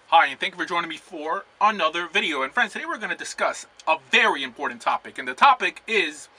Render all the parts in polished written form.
Hi, and thank you for joining me for another video. And friends, today we're going to discuss a very important topic. And the topic is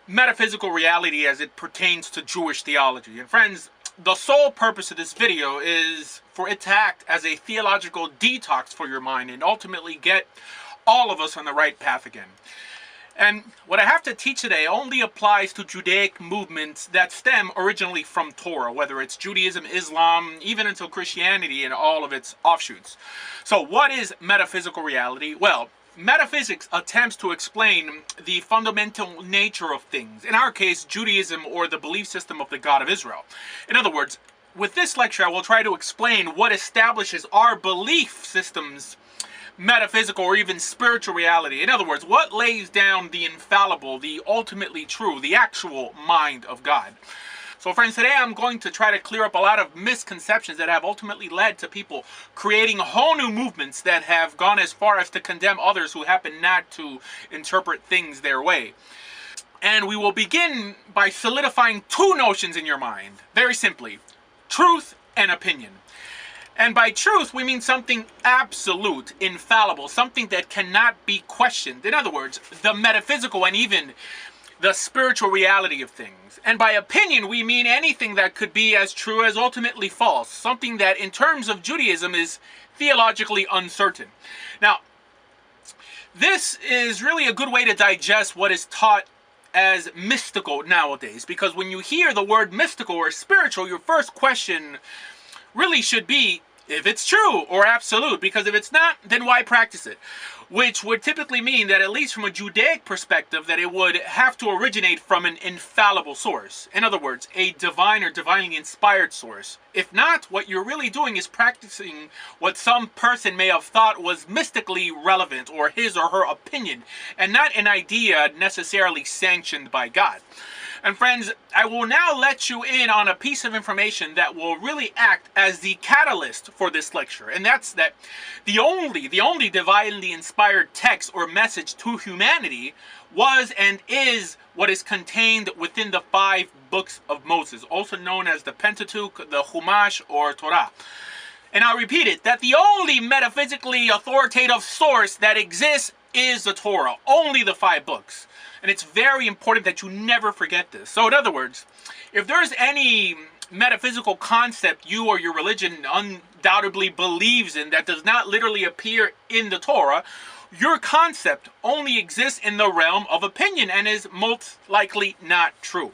metaphysical reality as it pertains to Jewish theology. And friends, the sole purpose of this video is for it to act as a theological detox for your mind and ultimately get all of us on the right path again. And what I have to teach today only applies to Judaic movements that stem originally from Torah, whether it's Judaism, Islam, even until Christianity and all of its offshoots. So what is metaphysical reality? Well, metaphysics attempts to explain the fundamental nature of things. In our case, Judaism, or the belief system of the God of Israel. In other words, with this lecture, I will try to explain what establishes our belief systems metaphysical or even spiritual reality. In other words, what lays down the infallible, the ultimately true, the actual mind of God. So friends, today I'm going to try to clear up a lot of misconceptions that have ultimately led to people creating whole new movements that have gone as far as to condemn others who happen not to interpret things their way. And we will begin by solidifying two notions in your mind, very simply: truth and opinion. And by truth, we mean something absolute, infallible, something that cannot be questioned. In other words, the metaphysical and even the spiritual reality of things. And by opinion, we mean anything that could be as true as ultimately false, something that in terms of Judaism is theologically uncertain. Now, this is really a good way to digest what is taught as mystical nowadays, because when you hear the word mystical or spiritual, your first question really should be if it's true or absolute, because if it's not, then why practice it? Which would typically mean that, at least from a Judaic perspective, that it would have to originate from an infallible source. In other words, a divine or divinely inspired source. If not, what you're really doing is practicing what some person may have thought was mystically relevant, or his or her opinion, and not an idea necessarily sanctioned by God. And friends, I will now let you in on a piece of information that will really act as the catalyst for this lecture. And that's that the only divinely inspired text or message to humanity was and is what is contained within the 5 books of Moses, also known as the Pentateuch, the Chumash, or Torah. And I'll repeat it, that the only metaphysically authoritative source that exists is the Torah, only the 5 books. And it's very important that you never forget this. So in other words, if there's any metaphysical concept you or your religion undoubtedly believes in that does not literally appear in the Torah, your concept only exists in the realm of opinion and is most likely not true.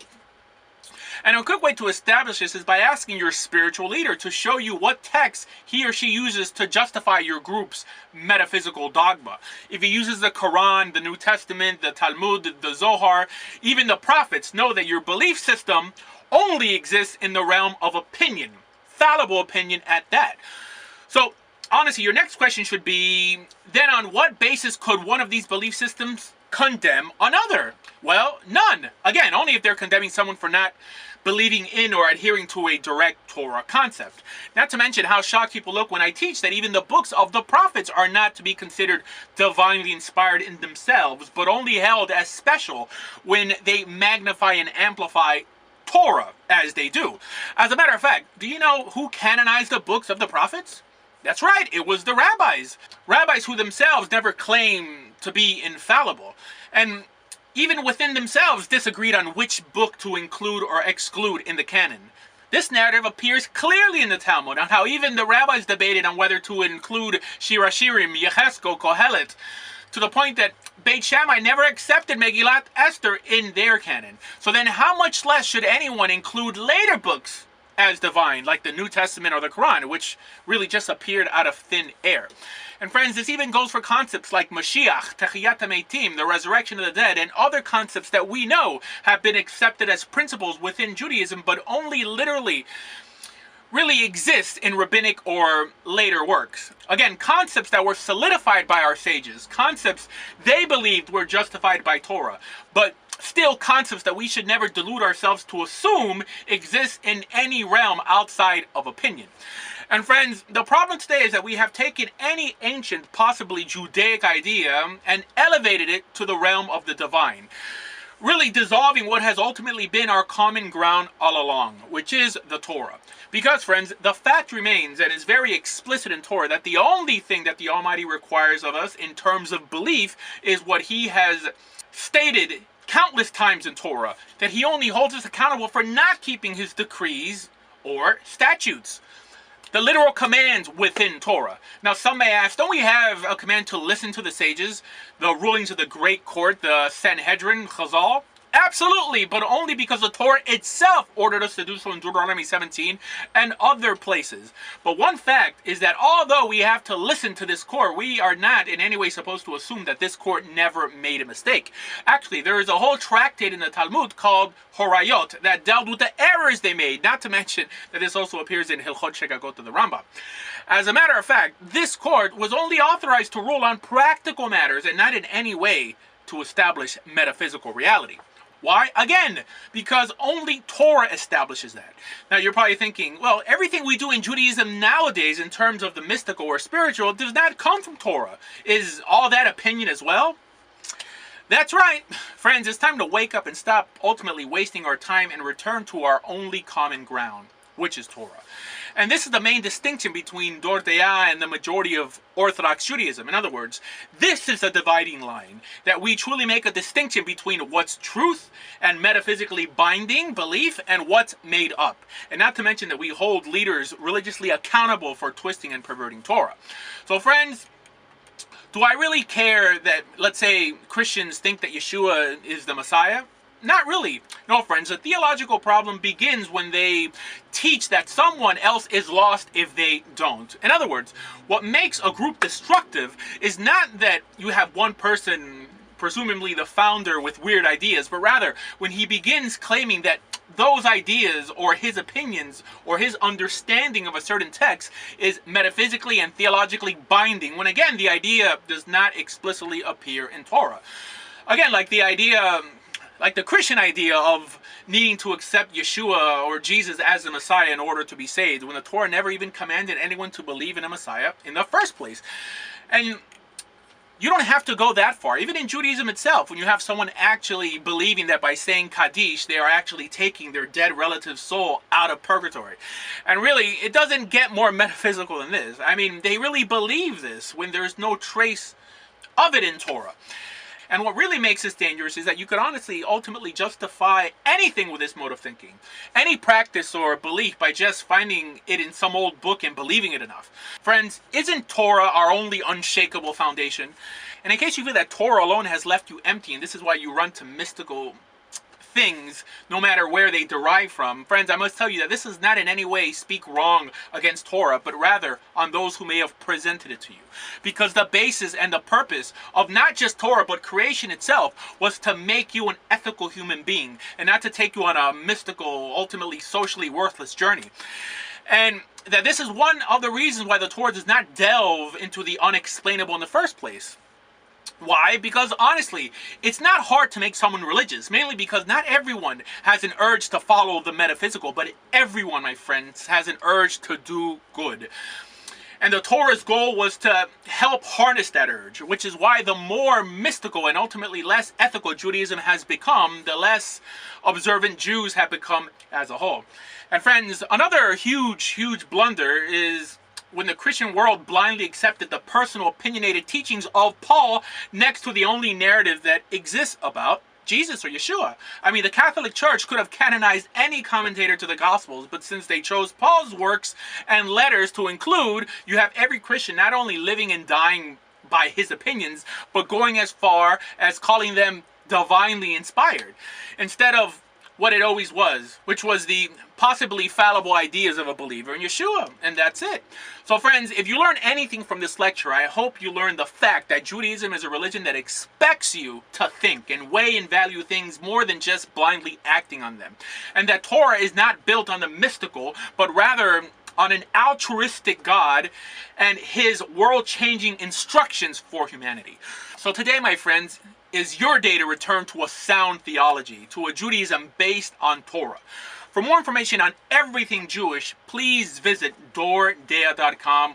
And a quick way to establish this is by asking your spiritual leader to show you what text he or she uses to justify your group's metaphysical dogma. If he uses the Quran, the New Testament, the Talmud, the Zohar, even the prophets, know that your belief system only exists in the realm of opinion, fallible opinion at that. So honestly, your next question should be, then on what basis could one of these belief systems condemn another? Well, none. Again, only if they're condemning someone for not believing in or adhering to a direct Torah concept. Not to mention how shocked people look when I teach that even the books of the prophets are not to be considered divinely inspired in themselves, but only held as special when they magnify and amplify Torah as they do. As a matter of fact, do you know who canonized the books of the prophets? That's right, it was the rabbis. Rabbis who themselves never claimed to be infallible. And even within themselves disagreed on which book to include or exclude in the canon. This narrative appears clearly in the Talmud, on how even the rabbis debated on whether to include Shir HaShirim, Yechezkel, Kohelet, to the point that Beit Shammai never accepted Megillat Esther in their canon. So then how much less should anyone include later books as divine, like the New Testament or the Quran, which really just appeared out of thin air? And friends, this even goes for concepts like Mashiach, Techiyat HaMeitim, the resurrection of the dead, and other concepts that we know have been accepted as principles within Judaism, but only literally really exist in rabbinic or later works. Again, concepts that were solidified by our sages, concepts they believed were justified by Torah, but still concepts that we should never delude ourselves to assume exist in any realm outside of opinion. And friends, the problem today is that we have taken any ancient, possibly Judaic idea and elevated it to the realm of the divine. really dissolving what has ultimately been our common ground all along, which is the Torah. Because, friends, the fact remains, and is very explicit in Torah, that the only thing that the Almighty requires of us in terms of belief is what He has stated countless times in Torah, that He only holds us accountable for not keeping His decrees or statutes. The literal commands within Torah. Now, some may ask, don't we have a command to listen to the sages, the rulings of the great court, the Sanhedrin, Chazal? Absolutely, but only because the Torah itself ordered us to do so in Deuteronomy 17 and other places. But one fact is that although we have to listen to this court, we are not in any way supposed to assume that this court never made a mistake. Actually, there is a whole tractate in the Talmud called Horayot that dealt with the errors they made, not to mention that this also appears in Hilchot Shegagot of the Rambam. As a matter of fact, this court was only authorized to rule on practical matters and not in any way to establish metaphysical reality. Why? Again, because only Torah establishes that. Now, you're probably thinking, well, everything we do in Judaism nowadays in terms of the mystical or spiritual does not come from Torah. Is all that opinion as well? That's right. Friends, it's time to wake up and stop ultimately wasting our time and return to our only common ground, which is Torah. And this is the main distinction between Dor De'ah and the majority of Orthodox Judaism. In other words, this is a dividing line, that we truly make a distinction between what's truth and metaphysically binding belief and what's made up. And not to mention that we hold leaders religiously accountable for twisting and perverting Torah. So friends, do I really care that, let's say, Christians think that Yeshua is the Messiah? Not really. No, friends, the theological problem begins when they teach that someone else is lost if they don't. In other words, what makes a group destructive is not that you have one person, presumably the founder, with weird ideas, but rather when he begins claiming that those ideas or his opinions or his understanding of a certain text is metaphysically and theologically binding, when again the idea does not explicitly appear in Torah. Again, like the Christian idea of needing to accept Yeshua or Jesus as the Messiah in order to be saved, when the Torah never even commanded anyone to believe in a Messiah in the first place. And you don't have to go that far. Even in Judaism itself, when you have someone actually believing that by saying Kaddish, they are actually taking their dead relative's soul out of purgatory. And really, it doesn't get more metaphysical than this. I mean, they really believe this when there's no trace of it in Torah. And what really makes this dangerous is that you could honestly, ultimately justify anything with this mode of thinking. Any practice or belief by just finding it in some old book and believing it enough. Friends, isn't Torah our only unshakable foundation? And in case you feel that Torah alone has left you empty, and this is why you run to mystical things, no matter where they derive from, friends, I must tell you that this does not in any way speak wrong against Torah, but rather on those who may have presented it to you. Because the basis and the purpose of not just Torah, but creation itself, was to make you an ethical human being, and not to take you on a mystical, ultimately socially worthless journey. And that this is one of the reasons why the Torah does not delve into the unexplainable in the first place. Why? Because honestly, it's not hard to make someone religious, mainly because not everyone has an urge to follow the metaphysical, but everyone, my friends, has an urge to do good. And the Torah's goal was to help harness that urge, which is why the more mystical and ultimately less ethical Judaism has become, the less observant Jews have become as a whole. And friends, another huge blunder is when the Christian world blindly accepted the personal opinionated teachings of Paul next to the only narrative that exists about Jesus or Yeshua. I mean, the Catholic Church could have canonized any commentator to the Gospels, but since they chose Paul's works and letters to include, you have every Christian not only living and dying by his opinions, but going as far as calling them divinely inspired, instead of what it always was, which was the possibly fallible ideas of a believer in Yeshua, and that's it. So friends, if you learn anything from this lecture, I hope you learn the fact that Judaism is a religion that expects you to think and weigh and value things more than just blindly acting on them. And that Torah is not built on the mystical, but rather on an altruistic God and his world-changing instructions for humanity. So today, my friends, is your day to return to a sound theology, to a Judaism based on Torah. For more information on everything Jewish, please visit dordeah.com.